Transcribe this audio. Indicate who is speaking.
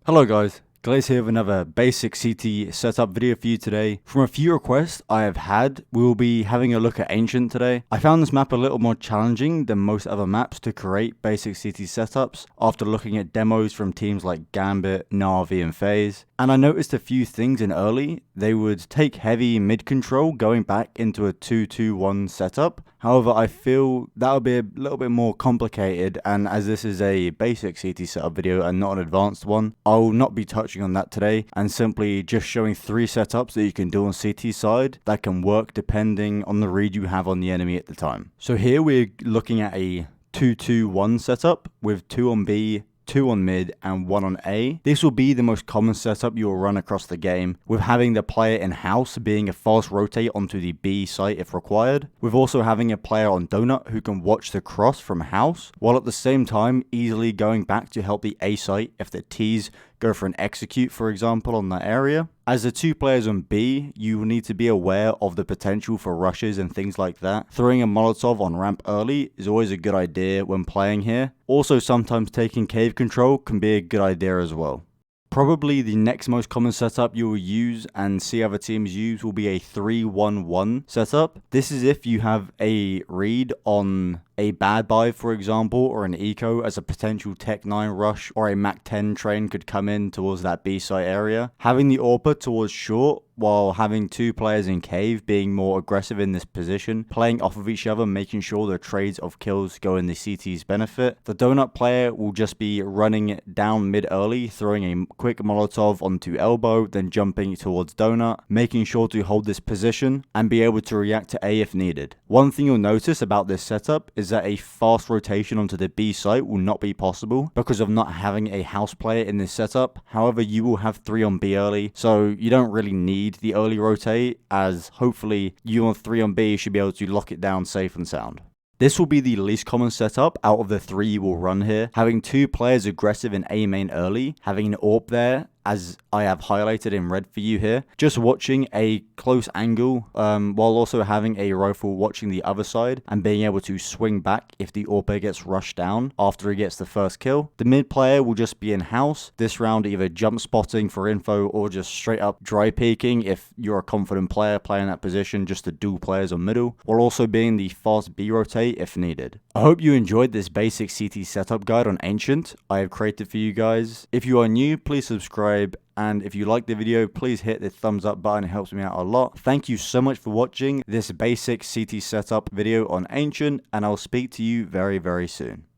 Speaker 1: Hello guys, Glaze here with another basic CT setup video for you today. From a few requests I have had, we will be having a look at Ancient today. I found this map a little more challenging than most other maps to create basic CT setups after looking at demos from teams like Gambit, Na'Vi and FaZe. And I noticed a few things in early. They would take heavy mid control going back into a 2-2-1 setup. However, I feel that would be a little bit more complicated, and as this is a basic CT setup video and not an advanced one, I'll not be touching on that today and simply just showing 3 setups that you can do on CT side that can work depending on the read you have on the enemy at the time. So here we're looking at a 2-2-1 setup with 2 on B, 2 on mid and 1 on A. This will be the most common setup you will run across the game, with having the player in house being a fast rotate onto the B site if required, with also having a player on donut who can watch the cross from house, while at the same time easily going back to help the A site if the T's go for an execute, for example, on that area. As the 2 players on B, you will need to be aware of the potential for rushes and things like that. Throwing a Molotov on ramp early is always a good idea when playing here. Also, sometimes taking cave control can be a good idea as well. Probably the next most common setup you will use and see other teams use will be a 3-1-1 setup. This is if you have a read on a bad buy, for example, or an eco as a potential Tech 9 rush, or a Mac 10 train could come in towards that B site area. Having the AWPer towards short while having 2 players in cave being more aggressive in this position, playing off of each other, making sure the trades of kills go in the CT's benefit. The donut player will just be running down mid early, throwing a quick Molotov onto elbow, then jumping towards donut, making sure to hold this position and be able to react to A if needed. One thing you'll notice about this setup is that a fast rotation onto the B site will not be possible because of not having a house player in this setup. However, you will have 3 on B early, so you don't really need the early rotate, as hopefully you on 3 on B should be able to lock it down safe and sound. This will be the least common setup out of the 3 you will run here. Having 2 players aggressive in A main early, having an AWP there, as I have highlighted in red for you here, just watching a close angle while also having a rifle watching the other side and being able to swing back if the AWPer gets rushed down after he gets the first kill. The mid player will just be in house, this round either jump spotting for info or just straight up dry peeking if you're a confident player playing that position, just to duel players on middle, while also being the fast B rotate if needed. I hope you enjoyed this basic CT setup guide on Ancient I have created for you guys. If you are new, please subscribe, and if you like the video, please hit the thumbs up button. It helps me out a lot. Thank you so much for watching this basic CT setup video on Ancient, and I'll speak to you very, very soon.